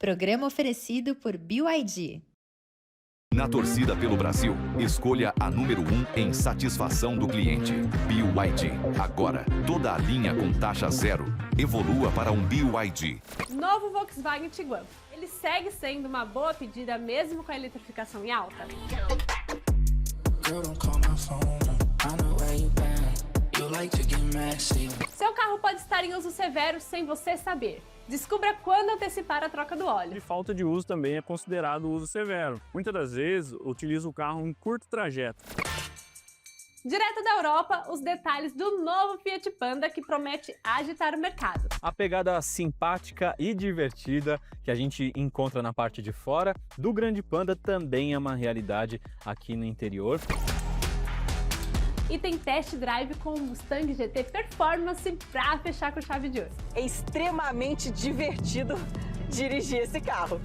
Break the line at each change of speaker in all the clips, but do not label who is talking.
Programa oferecido por BYD.
Na torcida pelo Brasil, escolha a número 1 em satisfação do cliente. BYD. Agora, toda a linha com taxa zero. Evolua para um BYD.
Novo Volkswagen Tiguan. Ele segue sendo uma boa pedida mesmo com a eletrificação em alta? Seu carro pode estar em uso severo sem você saber. Descubra quando antecipar a troca do óleo.
De falta de uso também é considerado uso severo. Muitas das vezes, utiliza o carro em curto trajeto.
Direto da Europa, os detalhes do novo Fiat Panda que promete agitar o mercado.
A pegada simpática e divertida que a gente encontra na parte de fora do Grande Panda também é uma realidade aqui no interior.
E tem test drive com o Mustang GT Performance para fechar com chave de ouro.
É extremamente divertido dirigir esse carro.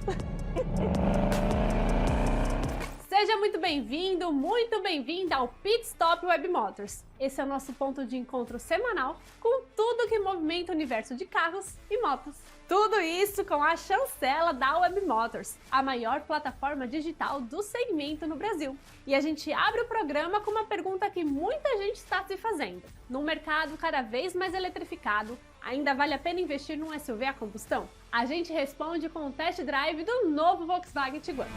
Seja muito bem-vindo, muito bem-vinda ao Pit Stop Web Motors. Esse é o nosso ponto de encontro semanal com tudo que movimenta o universo de carros e motos. Tudo isso com a chancela da Web Motors, a maior plataforma digital do segmento no Brasil. E a gente abre o programa com uma pergunta que muita gente está se fazendo. Num mercado cada vez mais eletrificado, ainda vale a pena investir num SUV a combustão? A gente responde com o test drive do novo Volkswagen Tiguan.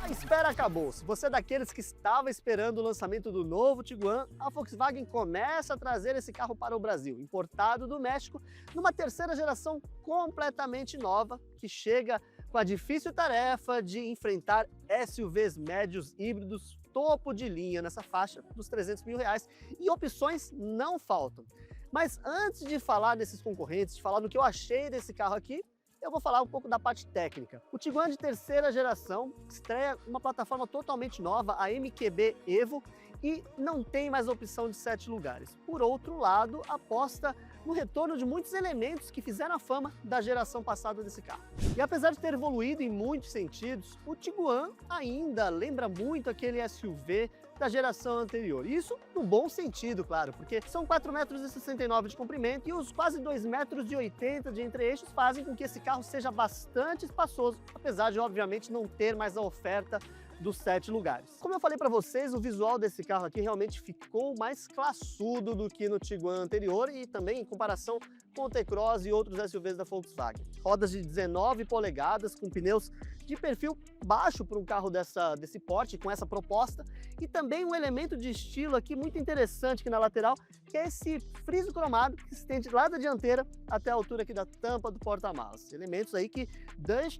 A espera acabou. Se você é daqueles que estava esperando o lançamento do novo Tiguan, a Volkswagen começa a trazer esse carro para o Brasil, importado do México, numa terceira geração completamente nova, que chega com a difícil tarefa de enfrentar SUVs médios híbridos topo de linha nessa faixa dos R$300 mil, e opções não faltam. Mas antes de falar desses concorrentes, de falar do que eu achei desse carro aqui, eu vou falar um pouco da parte técnica. O Tiguan de terceira geração estreia uma plataforma totalmente nova, a MQB Evo, e não tem mais a opção de 7 lugares. Por outro lado, aposta no retorno de muitos elementos que fizeram a fama da geração passada desse carro. E apesar de ter evoluído em muitos sentidos, o Tiguan ainda lembra muito aquele SUV da geração anterior. Isso no bom sentido, claro, porque são 4,69 metros de comprimento e os quase 2,80 metros de entre-eixos fazem com que esse carro seja bastante espaçoso, apesar de, obviamente, não ter mais a oferta dos 7 lugares. Como eu falei para vocês, o visual desse carro aqui realmente ficou mais classudo do que no Tiguan anterior e também em comparação com o T-Cross e outros SUVs da Volkswagen. Rodas de 19 polegadas com pneus de perfil baixo para um carro desse porte, com essa proposta, e também um elemento de estilo aqui muito interessante aqui na lateral, que é esse friso cromado que se estende lá da dianteira até a altura aqui da tampa do porta-malas. Elementos aí que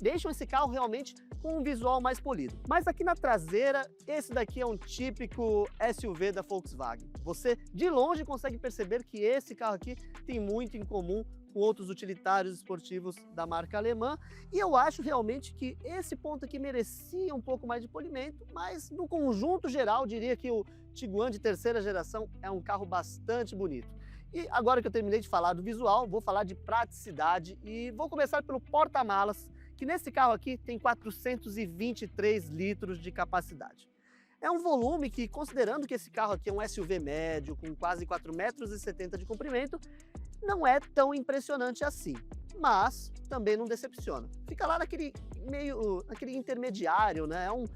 deixam esse carro realmente com um visual mais polido. Mas aqui na traseira, esse daqui é um típico SUV da Volkswagen. Você de longe consegue perceber que esse carro aqui tem muito em comum com outros utilitários esportivos da marca alemã, e eu acho realmente que esse ponto aqui merecia um pouco mais de polimento, mas no conjunto geral diria que o Tiguan de terceira geração é um carro bastante bonito. E agora que eu terminei de falar do visual, vou falar de praticidade e vou começar pelo porta-malas, que nesse carro aqui tem 423 litros de capacidade. É um volume que, considerando que esse carro aqui é um SUV médio, com quase 4,70 metros de comprimento, não é tão impressionante assim, mas também não decepciona. Fica lá naquele intermediário, né? É um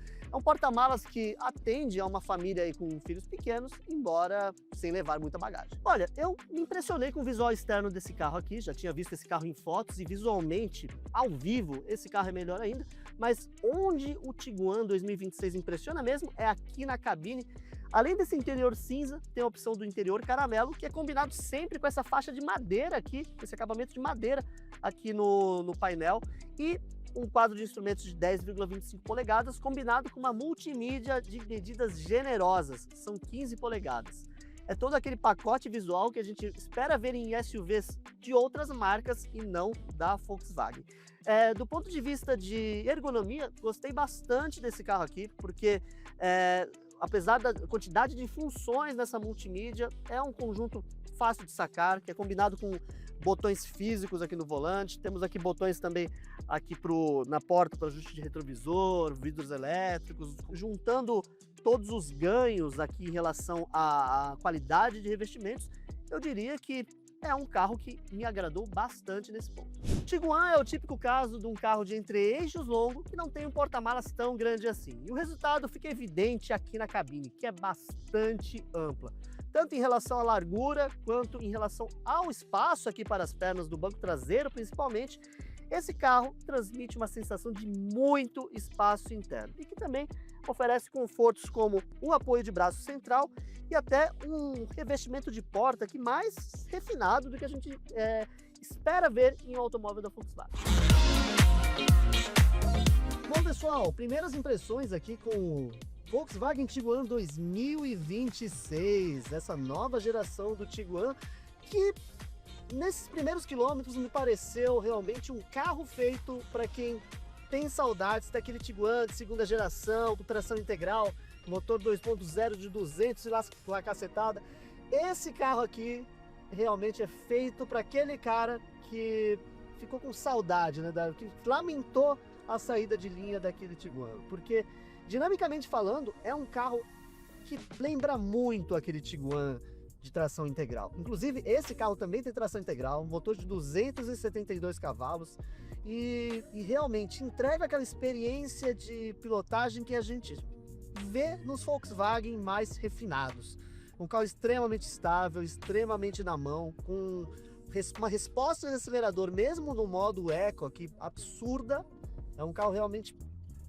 porta-malas que atende a uma família aí com filhos pequenos, embora sem levar muita bagagem. Olha, eu me impressionei com o visual externo desse carro aqui, já tinha visto esse carro em fotos e visualmente, ao vivo, esse carro é melhor ainda, mas onde o Tiguan 2026 impressiona mesmo é aqui na cabine. Além desse interior cinza, tem a opção do interior caramelo, que é combinado sempre com essa faixa de madeira aqui, esse acabamento de madeira aqui no painel, e um quadro de instrumentos de 10,25 polegadas, combinado com uma multimídia de medidas generosas, são 15 polegadas. É todo aquele pacote visual que a gente espera ver em SUVs de outras marcas e não da Volkswagen. Do ponto de vista de ergonomia, gostei bastante desse carro aqui, porque apesar da quantidade de funções nessa multimídia, é um conjunto fácil de sacar, que é combinado com botões físicos aqui no volante. Temos aqui botões também aqui na porta para ajuste de retrovisor, vidros elétricos, juntando todos os ganhos aqui em relação à qualidade de revestimentos. Eu diria que é um carro que me agradou bastante nesse ponto. O Tiguan é o típico caso de um carro de entre-eixos longo que não tem um porta-malas tão grande assim. E o resultado fica evidente aqui na cabine, que é bastante ampla. Tanto em relação à largura, quanto em relação ao espaço aqui para as pernas do banco traseiro, principalmente. Esse carro transmite uma sensação de muito espaço interno e que também oferece confortos como um apoio de braço central e até um revestimento de porta que mais refinado do que a gente espera ver em um automóvel da Volkswagen. Bom, pessoal, primeiras impressões aqui com o Volkswagen Tiguan 2026, essa nova geração do Tiguan que nesses primeiros quilômetros me pareceu realmente um carro feito para quem tem saudades daquele Tiguan de segunda geração, com tração integral, motor 2.0 de 200 e lá cacetada. Esse carro aqui realmente é feito para aquele cara que ficou com saudade, né, que lamentou a saída de linha daquele Tiguan, porque dinamicamente falando é um carro que lembra muito aquele Tiguan de tração integral. Inclusive, esse carro também tem tração integral, um motor de 272 cavalos e realmente entrega aquela experiência de pilotagem que a gente vê nos Volkswagen mais refinados. Um carro extremamente estável, extremamente na mão, com uma resposta de acelerador, mesmo no modo Eco aqui, absurda. É um carro realmente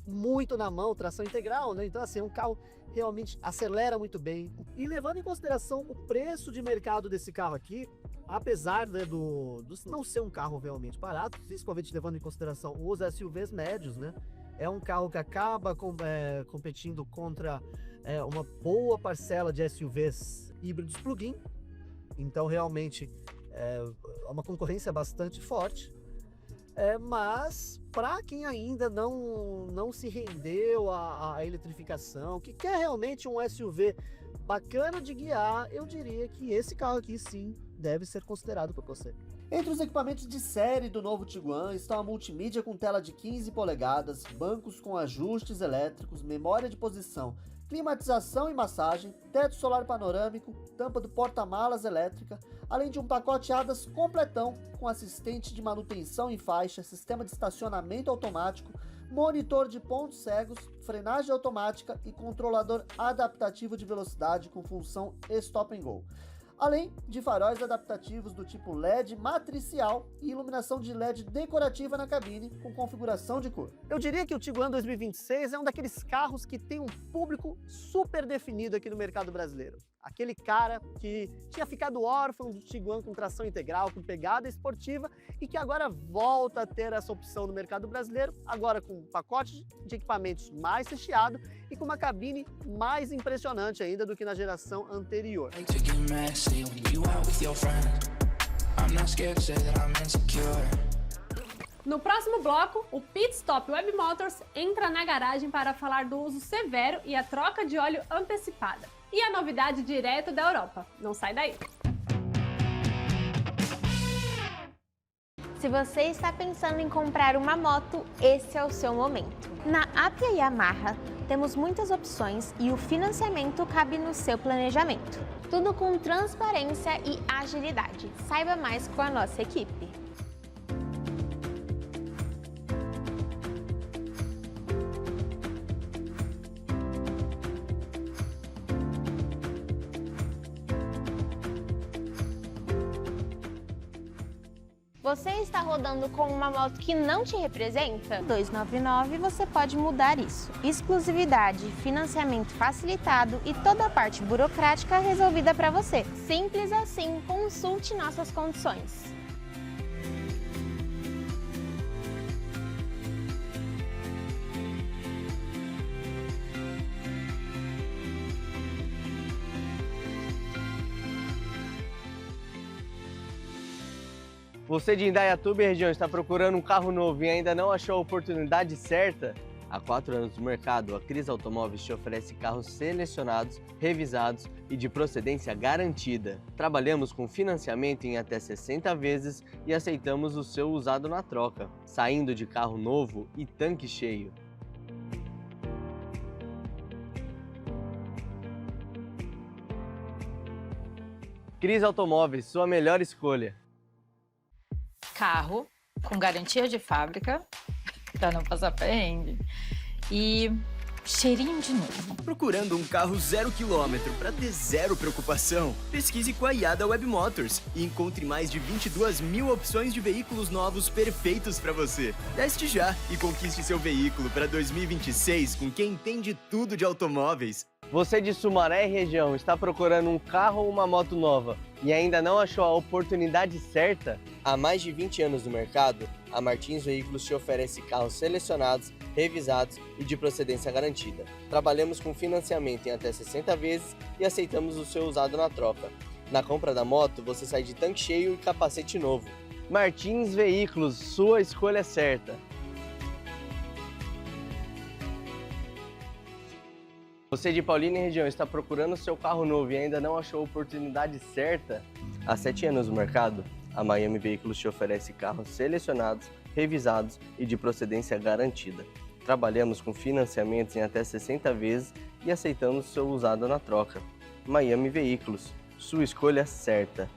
muito na mão, tração integral, né? Então assim, é um carro realmente acelera muito bem. E levando em consideração o preço de mercado desse carro aqui, apesar, né, do não ser um carro realmente barato, principalmente levando em consideração os SUVs médios, né? É um carro que acaba competindo contra uma boa parcela de SUVs híbridos plug-in. Então realmente é uma concorrência bastante forte. Mas para quem ainda não se rendeu à eletrificação, que quer realmente um SUV bacana de guiar, eu diria que esse carro aqui sim deve ser considerado por você. Entre os equipamentos de série do novo Tiguan estão a multimídia com tela de 15 polegadas, bancos com ajustes elétricos, memória de posição, climatização e massagem, teto solar panorâmico, tampa do porta-malas elétrica, além de um pacote ADAS completão com assistente de manutenção em faixa, sistema de estacionamento automático, monitor de pontos cegos, frenagem automática e controlador adaptativo de velocidade com função Stop and Go. Além de faróis adaptativos do tipo LED matricial e iluminação de LED decorativa na cabine com configuração de cor. Eu diria que o Tiguan 2026 é um daqueles carros que tem um público super definido aqui no mercado brasileiro. Aquele cara que tinha ficado órfão do Tiguan com tração integral, com pegada esportiva e que agora volta a ter essa opção no mercado brasileiro, agora com um pacote de equipamentos mais recheado e com uma cabine mais impressionante ainda do que na geração anterior.
No próximo bloco, o Pit Stop Web Motors entra na garagem para falar do uso severo e a troca de óleo antecipada. E a novidade direto da Europa. Não sai daí!
Se você está pensando em comprar uma moto, esse é o seu momento. Na Apia Yamaha, temos muitas opções e o financiamento cabe no seu planejamento. Tudo com transparência e agilidade. Saiba mais com a nossa equipe. Você está rodando com uma moto que não te representa? 299 você pode mudar isso. Exclusividade, financiamento facilitado e toda a parte burocrática resolvida para você. Simples assim, consulte nossas condições.
Você de Indaiatuba e região está procurando um carro novo e ainda não achou a oportunidade certa? Há 4 anos no mercado, a Cris Automóveis te oferece carros selecionados, revisados e de procedência garantida. Trabalhamos com financiamento em até 60 vezes e aceitamos o seu usado na troca, saindo de carro novo e tanque cheio. Cris Automóveis, sua melhor escolha.
Carro com garantia de fábrica, para não passar perrengue. E cheirinho de novo.
Procurando um carro 0 km para ter zero preocupação? Pesquise com a Iada Web Motors e encontre mais de 22 mil opções de veículos novos perfeitos para você. Teste já e conquiste seu veículo para 2026 com quem entende tudo de automóveis.
Você de Sumaré e região está procurando um carro ou uma moto nova e ainda não achou a oportunidade certa? Há mais de 20 anos no mercado, a Martins Veículos te oferece carros selecionados, revisados e de procedência garantida. Trabalhamos com financiamento em até 60 vezes e aceitamos o seu usado na troca. Na compra da moto, você sai de tanque cheio e capacete novo. Martins Veículos, sua escolha certa. Você de Paulínia e região está procurando seu carro novo e ainda não achou a oportunidade certa? Há 7 anos no mercado, a Miami Veículos te oferece carros selecionados, revisados e de procedência garantida. Trabalhamos com financiamentos em até 60 vezes e aceitamos seu usado na troca. Miami Veículos, sua escolha certa.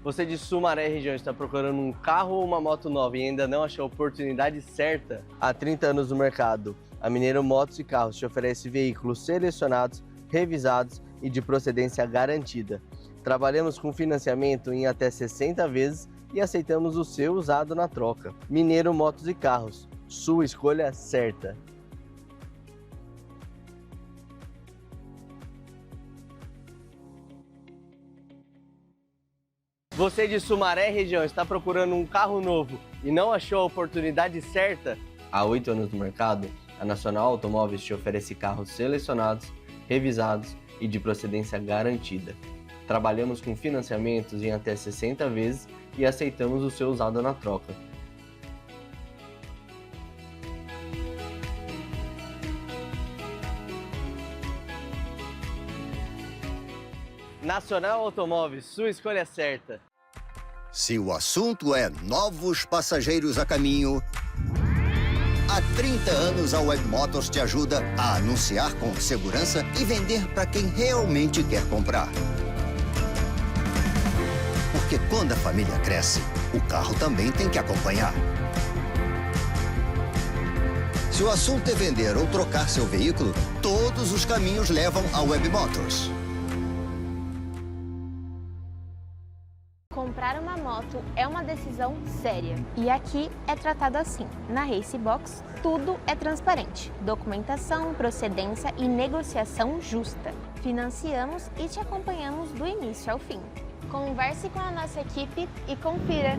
Você de Sumaré região está procurando um carro ou uma moto nova e ainda não achou a oportunidade certa? Há 30 anos no mercado, a Mineiro Motos e Carros te oferece veículos selecionados, revisados e de procedência garantida. Trabalhamos com financiamento em até 60 vezes e aceitamos o seu usado na troca. Mineiro Motos e Carros, sua escolha certa. Você de Sumaré região está procurando um carro novo e não achou a oportunidade certa? Há 8 anos no mercado, a Nacional Automóveis te oferece carros selecionados, revisados e de procedência garantida. Trabalhamos com financiamentos em até 60 vezes e aceitamos o seu usado na troca. Nacional Automóveis, sua escolha certa.
Se o assunto é novos passageiros a caminho, há 30 anos a Web Motors te ajuda a anunciar com segurança e vender para quem realmente quer comprar. Porque quando a família cresce, o carro também tem que acompanhar. Se o assunto é vender ou trocar seu veículo, todos os caminhos levam a Web Motors.
Comprar uma moto é uma decisão séria e aqui é tratado assim. Na Race Box, tudo é transparente. Documentação, procedência e negociação justa. Financiamos e te acompanhamos do início ao fim. Converse com a nossa equipe e confira.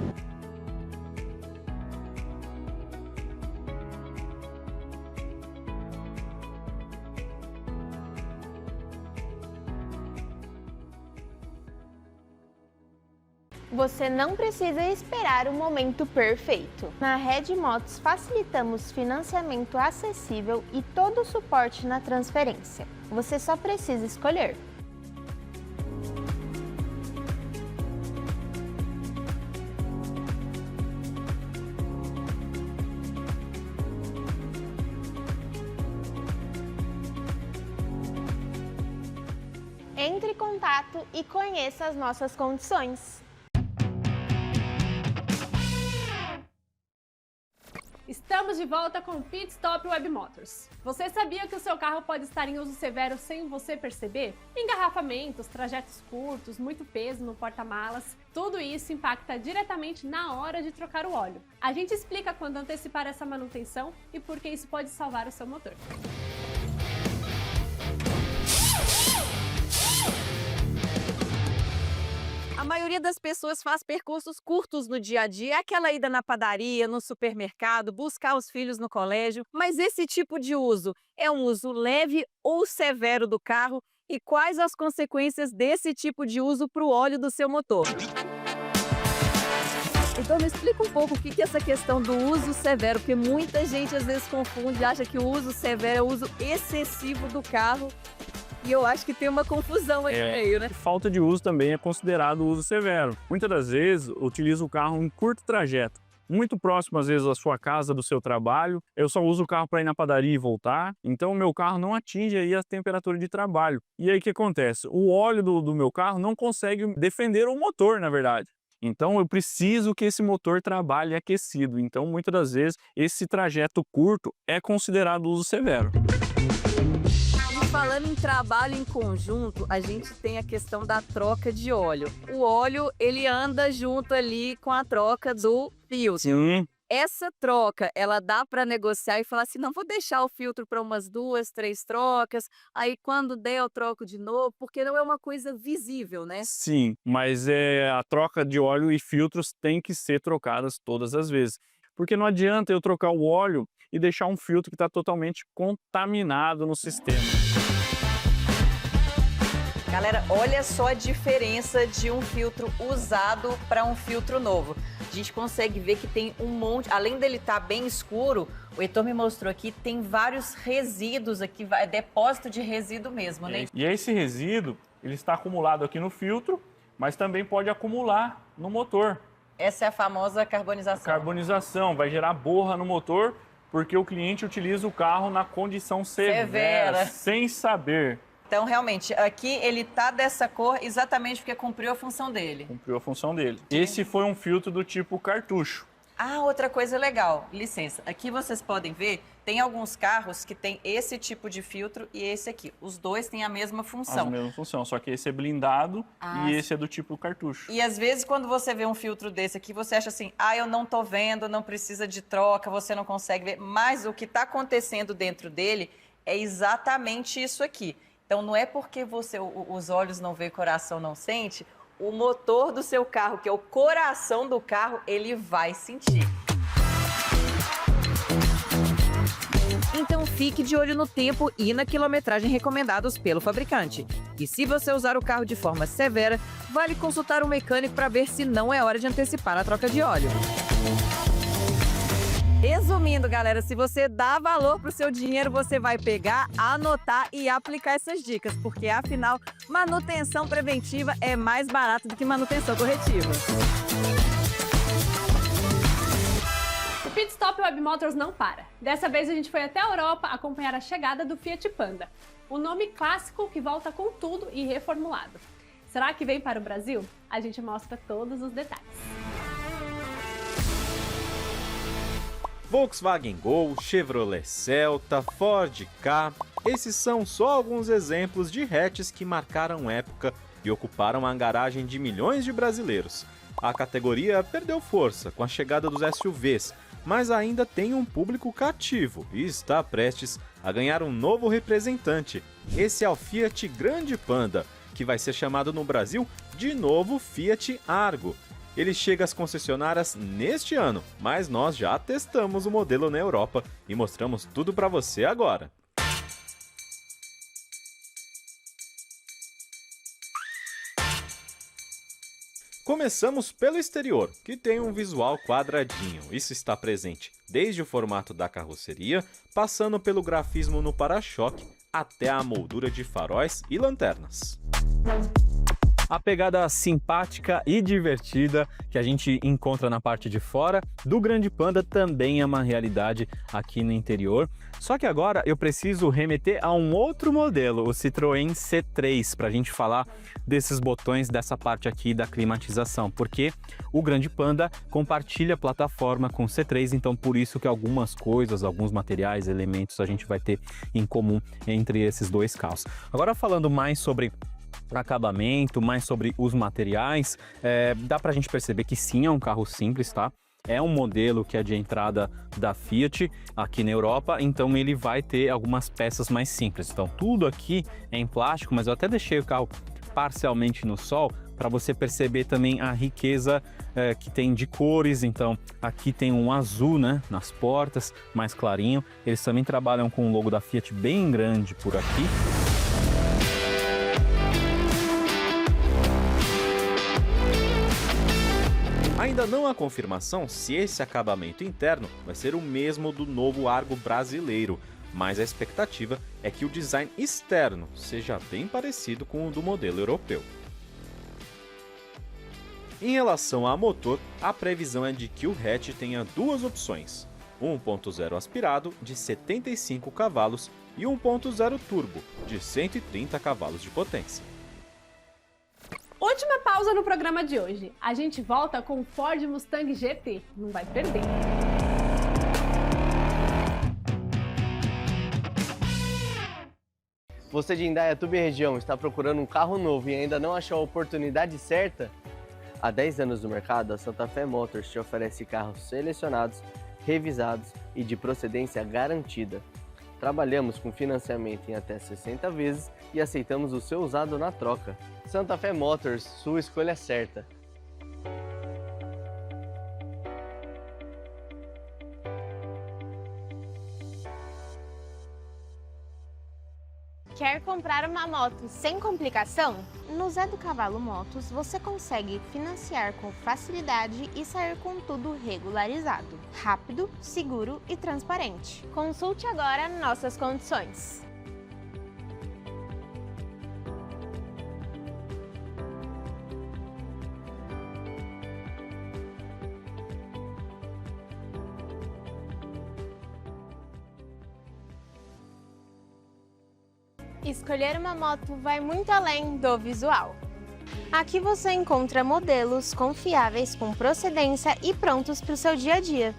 Você não precisa esperar o momento perfeito. Na Red Motos facilitamos financiamento acessível e todo o suporte na transferência. Você só precisa escolher. Entre em contato e conheça as nossas condições.
Estamos de volta com o Pit Stop Web Motors. Você sabia que o seu carro pode estar em uso severo sem você perceber? Engarrafamentos, trajetos curtos, muito peso no porta-malas, tudo isso impacta diretamente na hora de trocar o óleo. A gente explica quando antecipar essa manutenção e por que isso pode salvar o seu motor.
A maioria das pessoas faz percursos curtos no dia a dia, aquela ida na padaria, no supermercado, buscar os filhos no colégio. Mas esse tipo de uso é um uso leve ou severo do carro? E quais as consequências desse tipo de uso para o óleo do seu motor? Então me explica um pouco o que é essa questão do uso severo, porque muita gente às vezes confunde, acha que o uso severo é o uso excessivo do carro. E eu acho que tem uma confusão aí no meio, né?
Falta de uso também é considerado uso severo. Muitas das vezes, utiliza o carro em curto trajeto. muito próximo às vezes da sua casa, do seu trabalho. Eu só uso o carro para ir na padaria e voltar, então o meu carro não atinge aí a temperatura de trabalho. E aí o que acontece? O óleo do meu carro não consegue defender o motor, na verdade. Então eu preciso que esse motor trabalhe aquecido. Então muitas das vezes esse trajeto curto é considerado uso severo.
E falando em trabalho em conjunto, a gente tem a questão da troca de óleo. O óleo, ele anda junto ali com a troca do filtro.
Sim.
Essa troca, ela dá para negociar e falar assim, não, vou deixar o filtro para umas 2, 3 trocas, aí quando der eu troco de novo, porque não é uma coisa visível, né?
Sim, mas a troca de óleo e filtros tem que ser trocadas todas as vezes. Porque não adianta eu trocar o óleo e deixar um filtro que está totalmente contaminado no sistema.
Galera, olha só a diferença de um filtro usado para um filtro novo. A gente consegue ver que tem um monte, além dele estar bem escuro, o Heitor me mostrou aqui, tem vários resíduos aqui, depósito de resíduo mesmo, né?
E esse resíduo, ele está acumulado aqui no filtro, mas também pode acumular no motor.
Essa é a famosa carbonização.
Carbonização, vai gerar borra no motor, porque o cliente utiliza o carro na condição severa. Sem saber.
Então, realmente, aqui ele tá dessa cor exatamente porque cumpriu a função dele.
Cumpriu a função dele. Esse foi um filtro do tipo cartucho.
Ah, outra coisa legal, licença. Aqui vocês podem ver, tem alguns carros que tem esse tipo de filtro e esse aqui. Os dois têm a mesma função.
A mesma função, só que esse é blindado e esse é do tipo cartucho.
E às vezes quando você vê um filtro desse aqui, você acha assim, eu não tô vendo, não precisa de troca, você não consegue ver. Mas o que está acontecendo dentro dele é exatamente isso aqui. Então, não é porque os olhos não veem, o coração não sente, o motor do seu carro, que é o coração do carro, ele vai sentir. Então, fique de olho no tempo e na quilometragem recomendados pelo fabricante. E se você usar o carro de forma severa, vale consultar um mecânico para ver se não é hora de antecipar a troca de óleo. Resumindo, galera, se você dá valor para o seu dinheiro, você vai pegar, anotar e aplicar essas dicas, porque afinal, manutenção preventiva é mais barato do que manutenção corretiva.
O Pit Stop Web Motors não para. Dessa vez a gente foi até a Europa acompanhar a chegada do Fiat Panda, um nome clássico que volta com tudo e reformulado. Será que vem para o Brasil? A gente mostra todos os detalhes.
Volkswagen Gol, Chevrolet Celta, Ford Ka, esses são só alguns exemplos de hatches que marcaram época e ocuparam a garagem de milhões de brasileiros. A categoria perdeu força com a chegada dos SUVs, mas ainda tem um público cativo e está prestes a ganhar um novo representante. Esse é o Fiat Grande Panda, que vai ser chamado no Brasil de novo Fiat Argo. Ele chega às concessionárias neste ano, mas nós já testamos o modelo na Europa e mostramos tudo para você agora. Começamos pelo exterior, que tem um visual quadradinho. Isso está presente desde o formato da carroceria, passando pelo grafismo no para-choque, até a moldura de faróis e lanternas. A pegada simpática e divertida que a gente encontra na parte de fora do Grande Panda também é uma realidade aqui no interior. Só que agora eu preciso remeter a um outro modelo, o Citroën C3, para a gente falar desses botões dessa parte aqui da climatização, porque o Grande Panda compartilha plataforma com o C3, então por isso que algumas coisas, alguns materiais, elementos a gente vai ter em comum entre esses dois carros. Agora falando mais sobre acabamento, mais sobre os materiais, dá pra gente perceber que sim, é um carro simples, tá? É um modelo que é de entrada da Fiat aqui na Europa, então ele vai ter algumas peças mais simples. Então tudo aqui é em plástico, mas eu até deixei o carro parcialmente no sol para você perceber também a riqueza que tem de cores. Então aqui tem um azul, né, nas portas, mais clarinho. Eles também trabalham com o logo da Fiat bem grande por aqui. Ainda não há confirmação se esse acabamento interno vai ser o mesmo do novo Argo brasileiro, mas a expectativa é que o design externo seja bem parecido com o do modelo europeu. Em relação a motor, a previsão é de que o hatch tenha duas opções, 1.0 aspirado de 75 cavalos e 1.0 turbo de 130 cavalos de potência.
Última pausa no programa de hoje. A gente volta com o Ford Mustang GT. Não vai perder.
Você de Indaiatuba e região está procurando um carro novo e ainda não achou a oportunidade certa? Há 10 anos no mercado, a Santa Fé Motors te oferece carros selecionados, revisados e de procedência garantida. Trabalhamos com financiamento em até 60 vezes e aceitamos o seu usado na troca. Santa Fé Motors, sua escolha certa.
Quer comprar uma moto sem complicação? No Zé do Cavalo Motos você consegue financiar com facilidade e sair com tudo regularizado, rápido, seguro e transparente. Consulte agora nossas condições. Escolher uma moto vai muito além do visual. Aqui você encontra modelos confiáveis com procedência e prontos para o seu dia a dia.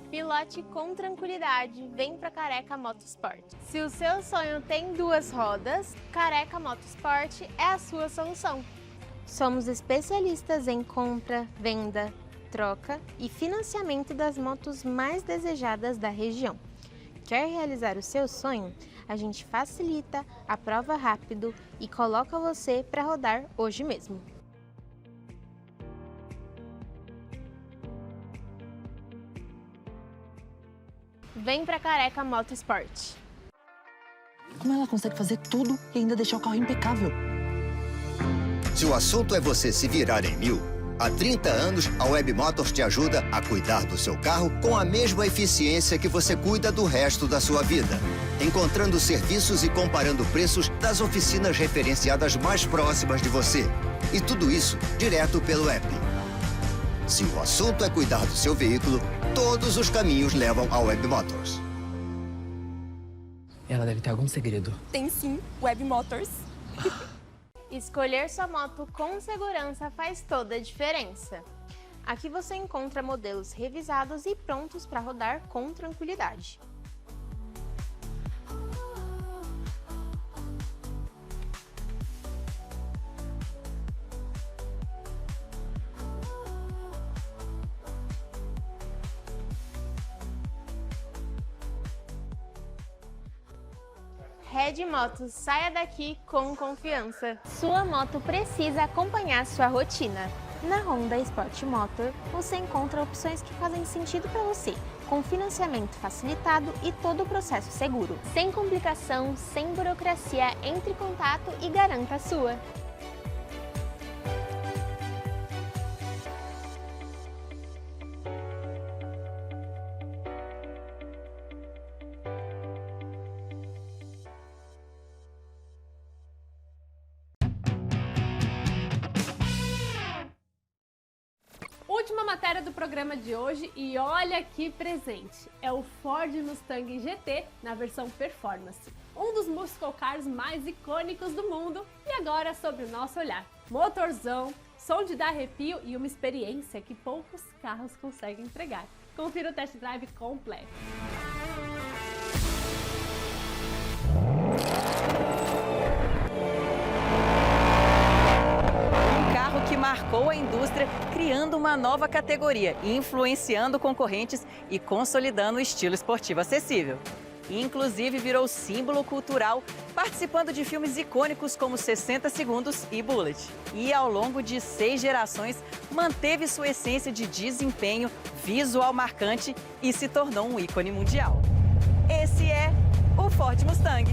Pilote com tranquilidade, vem pra Careca Motosport. Se o seu sonho tem duas rodas, Careca Motosport é a sua solução. Somos especialistas em compra, venda, troca e financiamento das motos mais desejadas da região. Quer realizar o seu sonho? A gente facilita, aprova rápido e coloca você para rodar hoje mesmo. Vem pra Careca Motosport.
Como ela consegue fazer tudo e ainda deixar o carro impecável?
Se o assunto é você se virar em 1000, há 30 anos a Web Motors te ajuda a cuidar do seu carro com a mesma eficiência que você cuida do resto da sua vida. Encontrando serviços e comparando preços das oficinas referenciadas mais próximas de você. E tudo isso direto pelo app. Se o assunto é cuidar do seu veículo, todos os caminhos levam ao Web Motors.
Ela deve ter algum segredo.
Tem sim, Web Motors.
Escolher sua moto com segurança faz toda a diferença. Aqui você encontra modelos revisados e prontos para rodar com tranquilidade. Red Motos, saia daqui com confiança. Sua moto precisa acompanhar sua rotina. Na Honda Sport Motor, você encontra opções que fazem sentido para você, com financiamento facilitado e todo o processo seguro. Sem complicação, sem burocracia, entre em contato e garanta a sua.
Última matéria do programa de hoje e olha que presente! É o Ford Mustang GT na versão Performance, um dos muscle cars mais icônicos do mundo e agora sob o nosso olhar. Motorzão, som de dar arrepio e uma experiência que poucos carros conseguem entregar. Confira o test drive completo.
Que marcou a indústria, criando uma nova categoria, influenciando concorrentes e consolidando o estilo esportivo acessível. Inclusive virou símbolo cultural, participando de filmes icônicos como 60 Segundos e Bullet. E ao longo de 6 gerações, manteve sua essência de desempenho, visual marcante e se tornou um ícone mundial. Esse é o Ford Mustang.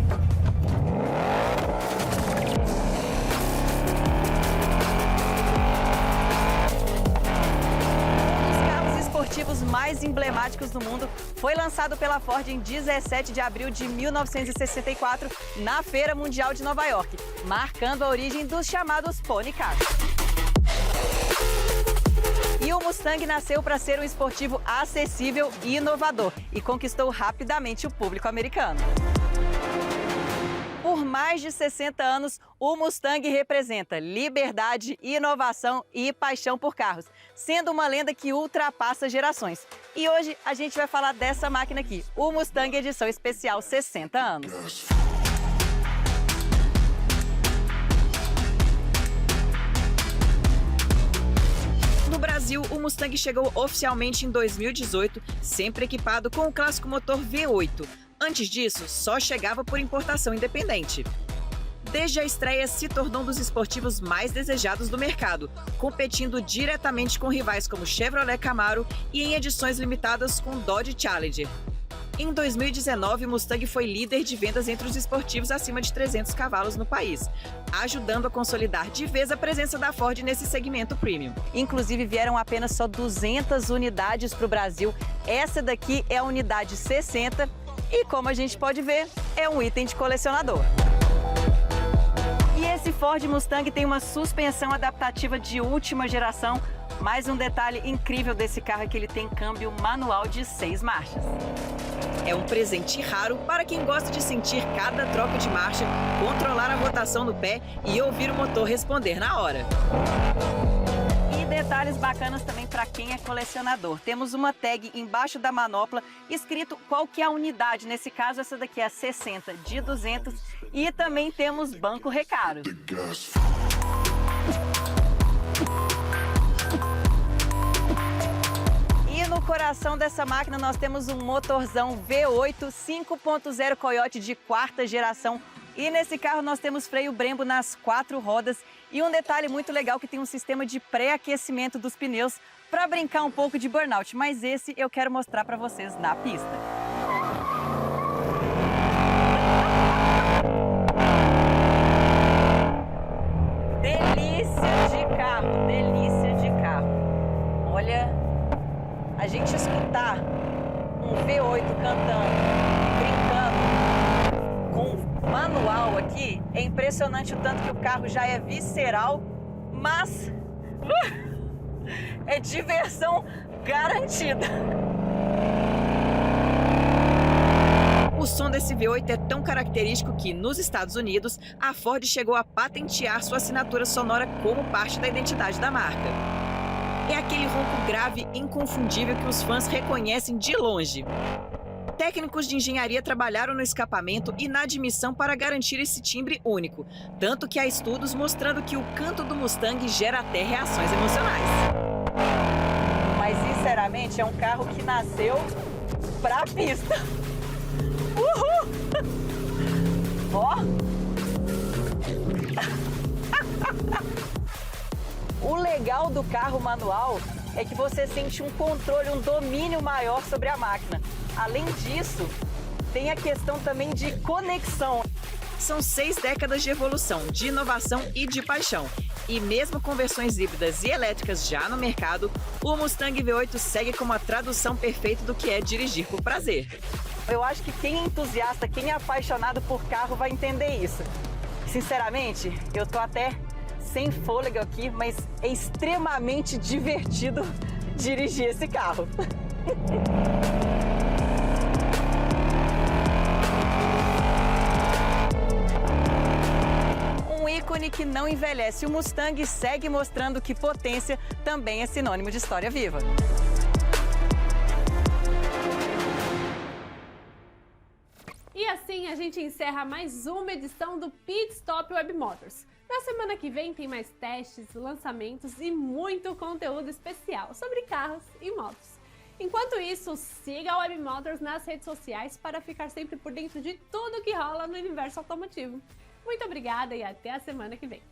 mais emblemáticos do mundo, foi lançado pela Ford em 17 de abril de 1964 na Feira Mundial de Nova York, marcando a origem dos chamados Pony Cars. E o Mustang nasceu para ser um esportivo acessível e inovador e conquistou rapidamente o público americano. Por mais de 60 anos, o Mustang representa liberdade, inovação e paixão por carros, sendo uma lenda que ultrapassa gerações. E hoje a gente vai falar dessa máquina aqui, o Mustang Edição Especial 60 anos. No Brasil, o Mustang chegou oficialmente em 2018, sempre equipado com o clássico motor V8. Antes disso, só chegava por importação independente. Desde a estreia, se tornou um dos esportivos mais desejados do mercado, competindo diretamente com rivais como Chevrolet Camaro e em edições limitadas com Dodge Challenger. Em 2019, o Mustang foi líder de vendas entre os esportivos acima de 300 cavalos no país, ajudando a consolidar de vez a presença da Ford nesse segmento premium. Inclusive, vieram apenas só 200 unidades para o Brasil. Essa daqui é a unidade 60 e, como a gente pode ver, é um item de colecionador. E esse Ford Mustang tem uma suspensão adaptativa de última geração. Mais um detalhe incrível desse carro é que ele tem câmbio manual de 6 marchas. É um presente raro para quem gosta de sentir cada troca de marcha, controlar a rotação no pé e ouvir o motor responder na hora. E detalhes bacanas também para quem é colecionador. Temos uma tag embaixo da manopla escrito qual que é a unidade. Nesse caso, essa daqui é a 60 de 200 e também temos banco recaro. No coração dessa máquina nós temos um motorzão V8 5.0 Coyote de 4ª geração e nesse carro nós temos freio Brembo nas 4 rodas e um detalhe muito legal que tem um sistema de pré-aquecimento dos pneus para brincar um pouco de burnout, mas esse eu quero mostrar para vocês na pista. Delícia de carro, delícia de carro. Olha, a gente escutar um V8 cantando, brincando com manual aqui, é impressionante o tanto que o carro já é visceral, mas é diversão garantida. O som desse V8 é tão característico que, nos Estados Unidos, a Ford chegou a patentear sua assinatura sonora como parte da identidade da marca. É aquele ronco grave inconfundível que os fãs reconhecem de longe. Técnicos de engenharia trabalharam no escapamento e na admissão para garantir esse timbre único, tanto que há estudos mostrando que o canto do Mustang gera até reações emocionais. Mas, sinceramente, é um carro que nasceu pra pista. Uhul! Ó! O legal do carro manual é que você sente um controle, um domínio maior sobre a máquina. Além disso, tem a questão também de conexão. São 6 décadas de evolução, de inovação e de paixão. E mesmo com versões híbridas e elétricas já no mercado, o Mustang V8 segue como a tradução perfeita do que é dirigir por prazer. Eu acho que quem é entusiasta, quem é apaixonado por carro vai entender isso. Sinceramente, eu tô até sem fôlego aqui, mas é extremamente divertido dirigir esse carro. Um ícone que não envelhece, o Mustang segue mostrando que potência também é sinônimo de história viva.
E assim a gente encerra mais uma edição do Pit Stop Web Motors. Na semana que vem tem mais testes, lançamentos e muito conteúdo especial sobre carros e motos. Enquanto isso, siga a Web Motors nas redes sociais para ficar sempre por dentro de tudo que rola no universo automotivo. Muito obrigada e até a semana que vem.